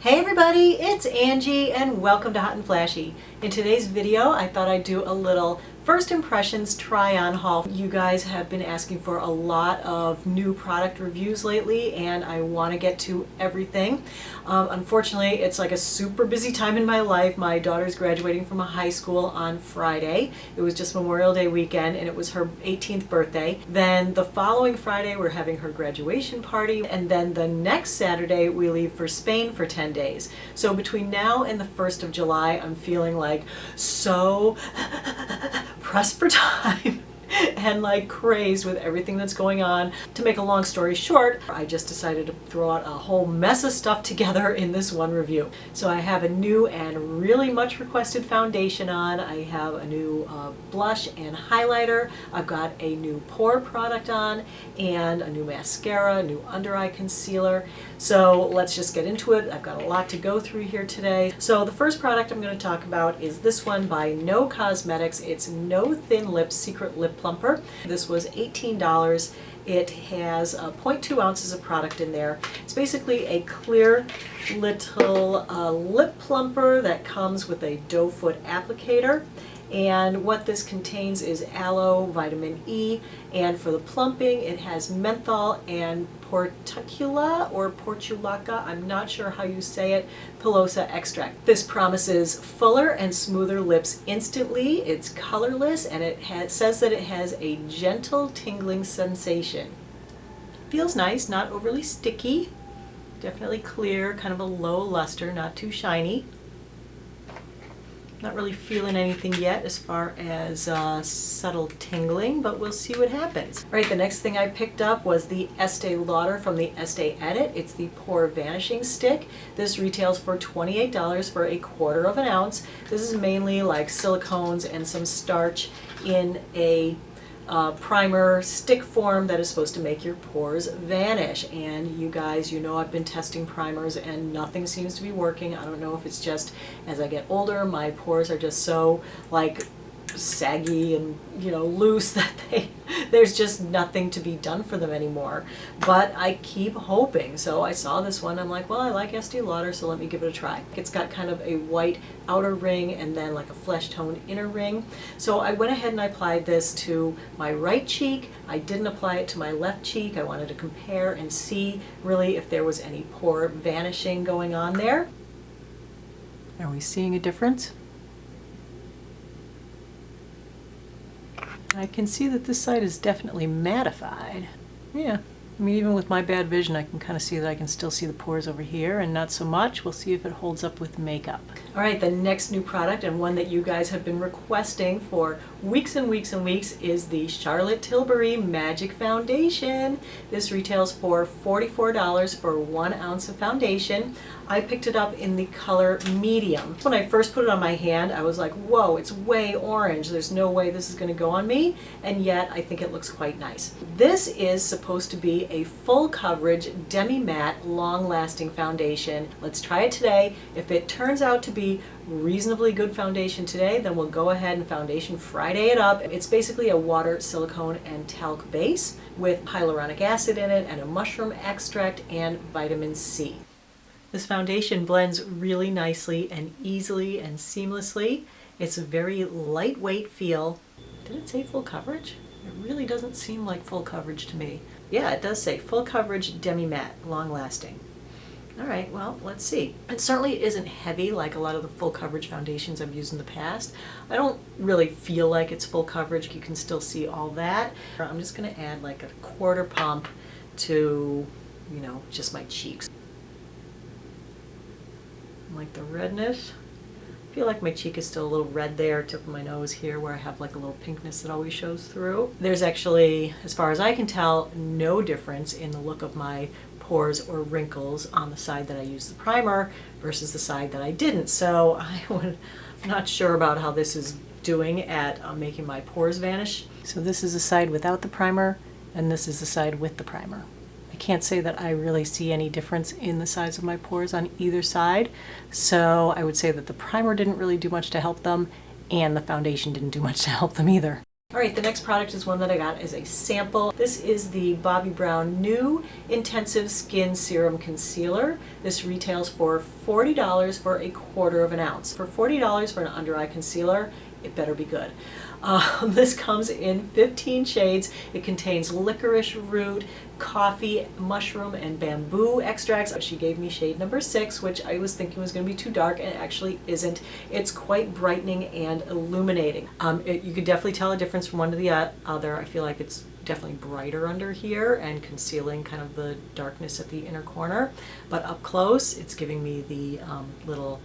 Hey everybody, it's Angie and welcome to Hot and Flashy. In today's video, I thought I'd do a little first impressions try-on haul. You guys have been asking for a lot of new product reviews lately and I want to get to everything. Unfortunately, it's like a super busy time in my life. My daughter's graduating from a high school on Friday. It was just Memorial Day weekend and it was her 18th birthday. Then the following Friday, we're having her graduation party, and then the next Saturday, we leave for Spain for 10 days. So between now and the 1st of July, I'm feeling like so pressed for time and like crazed with everything that's going on. To make a long story short, I just decided to throw out a whole mess of stuff together in this one review. So I have a new and really much requested foundation on. I have a new blush and highlighter. I've got a new pore product on and a new mascara, a new under eye concealer. So let's just get into it. I've got a lot to go through here today. So the first product I'm going to talk about is this one by No Cosmetics. It's No Thin Lips Secret Lip Plumper. This was $18. It has 0.2 ounces of product in there. It's basically a clear little lip plumper that comes with a doe foot applicator. And what this contains is aloe, vitamin E, and for the plumping it has menthol and portulaca or portulaca, I'm not sure how you say it, pilosa extract. This promises fuller and smoother lips instantly. It's colorless and it says that it has a gentle tingling sensation. Feels nice, not overly sticky, definitely clear, kind of a low luster, not too shiny. Not really feeling anything yet as far as subtle tingling, but we'll see what happens. All right, the next thing I picked up was the Estee Lauder from the Estee Edit. It's the Pore Vanishing Stick. This retails for $28 for a 1/4 ounce. This is mainly like silicones and some starch in a primer stick form that is supposed to make your pores vanish. And you guys, you know I've been testing primers and nothing seems to be working. I don't know if it's just as I get older, my pores are just so like saggy and loose that there's just nothing to be done for them anymore. But I keep hoping. So I saw this one, I'm like, well, I like Estee Lauder, so let me give it a try. It's got kind of a white outer ring and then like a flesh tone inner ring. So I went ahead and I applied this to my right cheek. I didn't apply it to my left cheek. I wanted to compare and see really if there was any pore vanishing going on there. Are we seeing a difference? I can see that this side is definitely mattified. Yeah, I mean, even with my bad vision, I can kind of see that I can still see the pores over here and not so much. We'll see if it holds up with makeup. All right, the next new product, and one that you guys have been requesting for weeks and weeks and weeks, is the Charlotte Tilbury Magic Foundation. This retails for $44 for 1 ounce of foundation. I picked it up in the color medium. When I first put it on my hand, I was like, whoa, it's way orange. There's no way this is going to go on me, and yet I think it looks quite nice. This is supposed to be a full coverage, demi-matte, long-lasting foundation. Let's try it today. If it turns out to be reasonably good foundation today, then we'll go ahead and Foundation Friday it up. It's basically a water, silicone, and talc base with hyaluronic acid in it and a mushroom extract and vitamin C. This foundation blends really nicely and easily and seamlessly. It's a very lightweight feel. Did it say full coverage? It really doesn't seem like full coverage to me. Yeah, it does say full coverage demi-matte, long lasting. All right, well, let's see. It certainly isn't heavy like a lot of the full coverage foundations I've used in the past. I don't really feel like it's full coverage. You can still see all that. I'm just gonna add like a 1/4 pump to, just my cheeks. Like the redness. I feel like my cheek is still a little red there, tip of my nose here where I have like a little pinkness that always shows through. There's actually, as far as I can tell, no difference in the look of my pores or wrinkles on the side that I used the primer versus the side that I didn't. So I'm not sure about how this is doing at making my pores vanish. So this is the side without the primer and this is the side with the primer. I can't say that I really see any difference in the size of my pores on either side. So I would say that the primer didn't really do much to help them and the foundation didn't do much to help them either. Alright, the next product is one that I got as a sample. This is the Bobbi Brown New Intensive Skin Serum Concealer. This retails for $40 for a quarter of an ounce. For $40 for an under eye concealer, it better be good. This comes in 15 shades. It contains licorice root, coffee, mushroom, and bamboo extracts. She gave me shade number 6, which I was thinking was going to be too dark, and it actually isn't. It's quite brightening and illuminating. You could definitely tell a difference from one to the other. I feel like it's definitely brighter under here and concealing kind of the darkness at the inner corner. But up close, it's giving me the little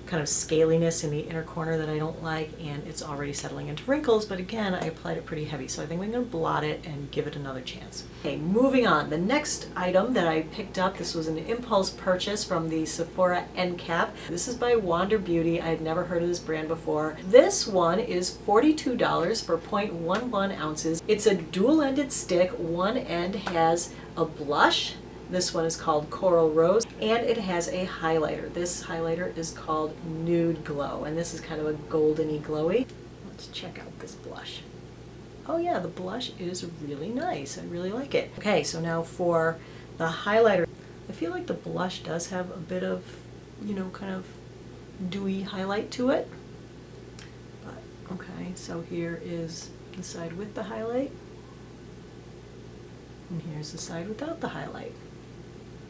kind of scaliness in the inner corner that I don't like, and it's already settling into wrinkles, but again, I applied it pretty heavy, so I think I'm going to blot it and give it another chance. Okay, moving on. The next item that I picked up, this was an impulse purchase from the Sephora end cap. This is by Wander Beauty. I had never heard of this brand before. This one is $42 for 0.11 ounces. It's a dual-ended stick. One end has a blush. This one is called Coral Rose, and it has a highlighter. This highlighter is called Nude Glow, and this is kind of a goldeny glowy. Let's check out this blush. Oh yeah, the blush is really nice. I really like it. Okay, so now for the highlighter. I feel like the blush does have a bit of, you know, kind of dewy highlight to it. But okay, so here is the side with the highlight, and here's the side without the highlight.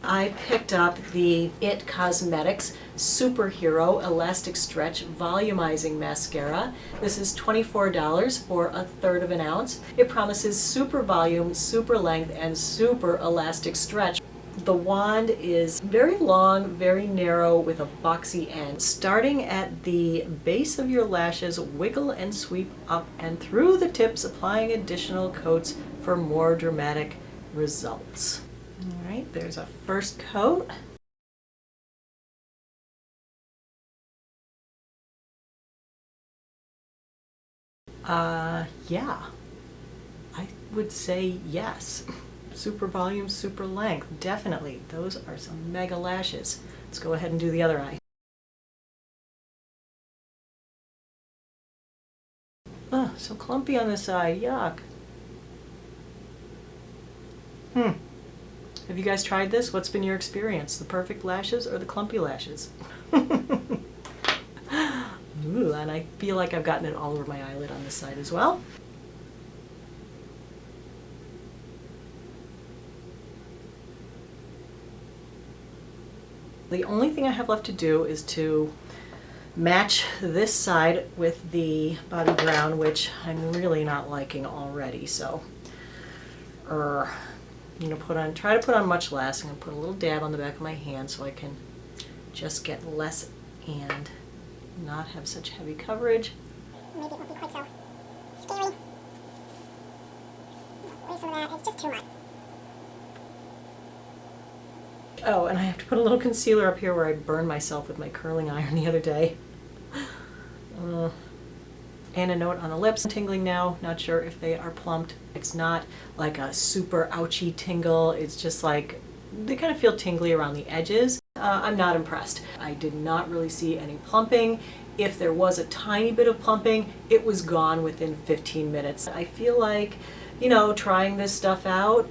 I picked up the IT Cosmetics Superhero Elastic Stretch Volumizing Mascara. This is $24 for a third of an ounce. It promises super volume, super length, and super elastic stretch. The wand is very long, very narrow with a boxy end. Starting at the base of your lashes, wiggle and sweep up and through the tips, applying additional coats for more dramatic results. All right, there's a first coat. Yeah, I would say yes. Super volume, super length, definitely. Those are some mega lashes. Let's go ahead and do the other eye. Oh, so clumpy on this eye, yuck. Have you guys tried this? What's been your experience? The perfect lashes or the clumpy lashes? Ooh, and I feel like I've gotten it all over my eyelid on this side as well. The only thing I have left to do is to match this side with the Bobbi Brown, which I'm really not liking already, so I'm gonna try to put on much less. I'm gonna put a little dab on the back of my hand so I can just get less and not have such heavy coverage. Maybe it won't be quite so scaly. Where's some of that? It's just too much. Oh, and I have to put a little concealer up here where I burned myself with my curling iron the other day. And a note on the lips. Tingling now, not sure if they are plumped. It's not like a super ouchy tingle. It's just like, they kind of feel tingly around the edges. I'm not impressed. I did not really see any plumping. If there was a tiny bit of plumping, it was gone within 15 minutes. I feel like, you know, trying this stuff out,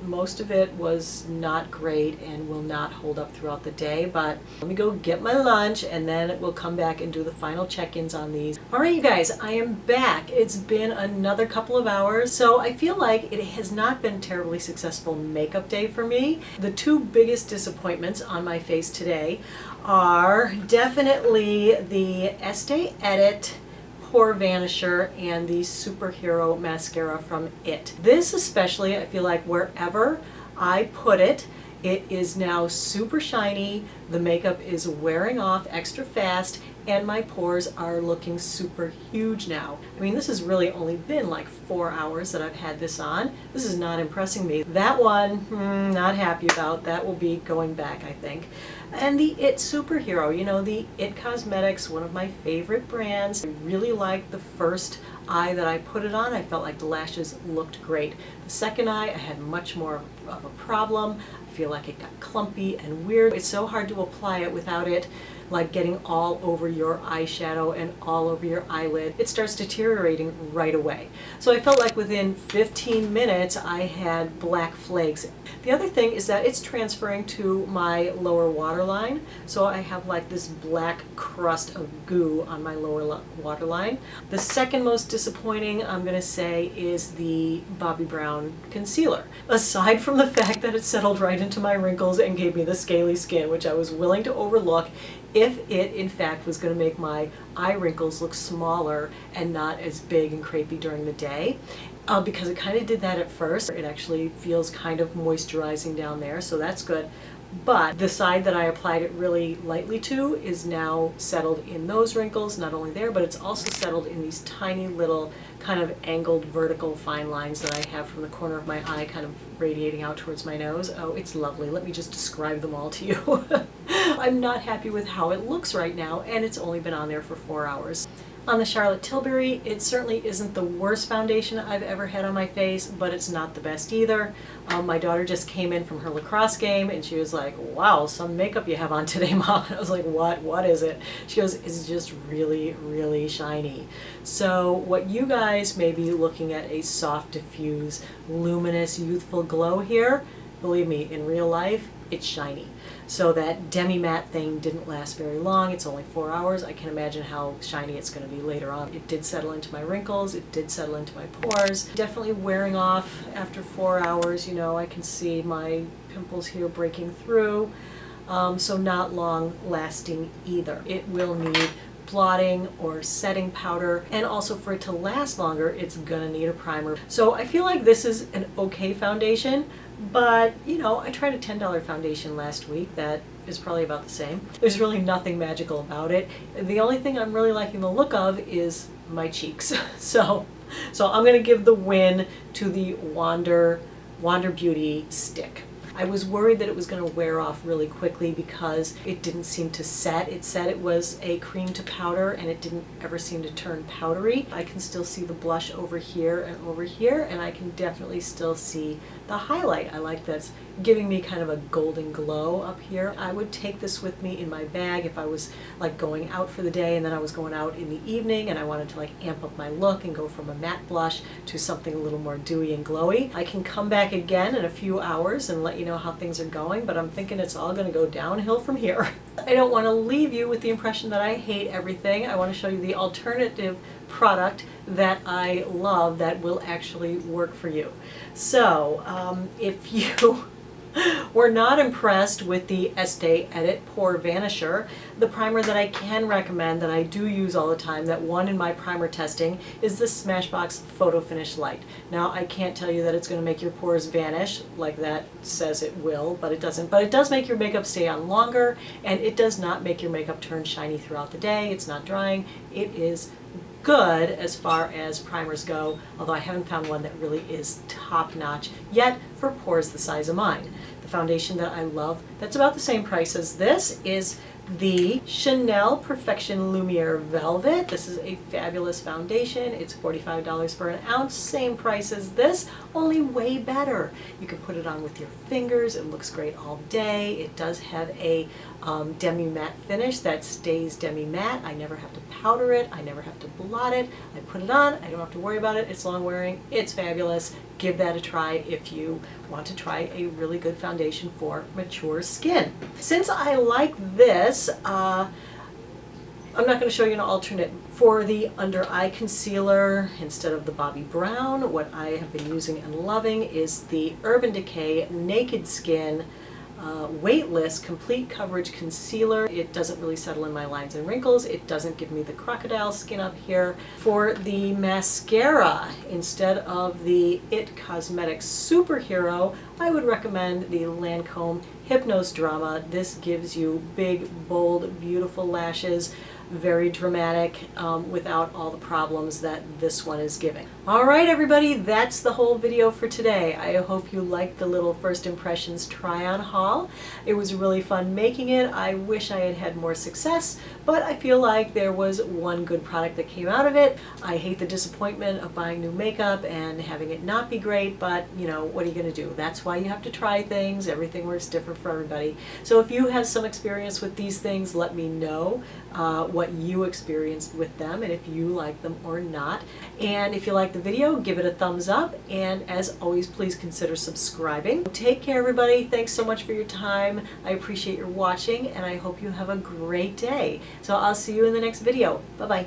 most of it was not great and will not hold up throughout the day, but let me go get my lunch and then we'll come back and do the final check-ins on these. All right, you guys, I am back. It's been another couple of hours, so I feel like it has not been a terribly successful makeup day for me. The two biggest disappointments on my face today are definitely the Estee Lauder Pore Vanisher and the Superhero Mascara from IT. This especially, I feel like wherever I put it, it is now super shiny, the makeup is wearing off extra fast, and my pores are looking super huge now. I mean, this has really only been like 4 hours that I've had this on. This is not impressing me. That one, not happy about. That will be going back, I think. And the IT Superhero, you know, the IT Cosmetics, one of my favorite brands. I really like the first eye that I put it on, I felt like the lashes looked great. The second eye, I had much more of a problem. I feel like it got clumpy and weird. It's so hard to apply it without it like getting all over your eyeshadow and all over your eyelid. It starts deteriorating right away. So I felt like within 15 minutes I had black flakes. The other thing is that it's transferring to my lower waterline, so I have like this black crust of goo on my lower waterline. The second most disappointing, I'm gonna say, is the Bobbi Brown concealer. Aside from the fact that it settled right into my wrinkles and gave me the scaly skin, which I was willing to overlook if it in fact was going to make my eye wrinkles look smaller and not as big and crepey during the day. Because it kind of did that at first. It actually feels kind of moisturizing down there, so that's good. But the side that I applied it really lightly to is now settled in those wrinkles, not only there, but it's also settled in these tiny little kind of angled vertical fine lines that I have from the corner of my eye kind of radiating out towards my nose. Oh, it's lovely. Let me just describe them all to you. I'm not happy with how it looks right now, and it's only been on there for 4 hours. On the Charlotte Tilbury, it certainly isn't the worst foundation I've ever had on my face, but it's not the best either. My daughter just came in from her lacrosse game and she was like, wow, some makeup you have on today, Mom. And I was like, what is it? She goes, it's just really, really shiny. So what you guys may be looking at, a soft, diffuse, luminous, youthful glow here, believe me, in real life, it's shiny. So that demi-matte thing didn't last very long. It's only 4 hours. I can imagine how shiny it's going to be later on. It did settle into my wrinkles. It did settle into my pores. Definitely wearing off after 4 hours. You know, I can see my pimples here breaking through. So not long lasting either. It will need blotting or setting powder, and also for it to last longer, it's gonna need a primer. So I feel like this is an okay foundation, but you know, I tried a $10 foundation last week that is probably about the same. There's really nothing magical about it. The only thing I'm really liking the look of is my cheeks. So I'm gonna give the win to the Wander Beauty stick. I was worried that it was going to wear off really quickly because it didn't seem to set. It said it was a cream to powder and it didn't ever seem to turn powdery. I can still see the blush over here, and I can definitely still see the highlight. I like that's giving me kind of a golden glow up here. I would take this with me in my bag if I was like going out for the day and then I was going out in the evening and I wanted to like amp up my look and go from a matte blush to something a little more dewy and glowy. I can come back again in a few hours and let you know how things are going, but I'm thinking it's all going to go downhill from here. I don't want to leave you with the impression that I hate everything. I want to show you the alternative product that I love that will actually work for you. So if you were not impressed with the Estee Edit Pore Vanisher, the primer that I can recommend, that I do use all the time, that won in my primer testing, is the Smashbox Photo Finish Light. Now, I can't tell you that it's going to make your pores vanish like that says it will, but it doesn't. But it does make your makeup stay on longer, and it does not make your makeup turn shiny throughout the day. It's not drying. It is good as far as primers go, although I haven't found one that really is top-notch yet for pores the size of mine. The foundation that I love that's about the same price as this is the Chanel Perfection Lumiere Velvet. This is a fabulous foundation. It's $45 for an ounce, same price as this, only way better. You can put it on with your fingers. It looks great all day. It does have a demi-matte finish that stays demi-matte. I never have to powder it. I never have to blot it. I put it on. I don't have to worry about it. It's long wearing. It's fabulous. Give that a try if you want to try a really good foundation for mature skin. Since I like this, I'm not going to show you an alternate. For the under eye concealer, instead of the Bobbi Brown, what I have been using and loving is the Urban Decay Naked Skin Weightless Complete Coverage Concealer. It doesn't really settle in my lines and wrinkles. It doesn't give me the crocodile skin up here. For the mascara, instead of the IT Cosmetics Superhero, I would recommend the Lancome Hypnose Drama. This gives you big, bold, beautiful lashes, very dramatic, without all the problems that this one is giving. All right, everybody, that's the whole video for today. I hope you liked the little first impressions try-on haul. It was really fun making it. I wish I had had more success, but I feel like there was one good product that came out of it. I hate the disappointment of buying new makeup and having it not be great, but you know, what are you gonna do? That's why you have to try things. Everything works different for everybody. So if you have some experience with these things, let me know what you experienced with them and if you like them or not. And if you like the video, give it a thumbs up, and as always, please consider subscribing. Take care, everybody. Thanks so much for your time. I appreciate your watching, and I hope you have a great day. So I'll see you in the next video. Bye-bye.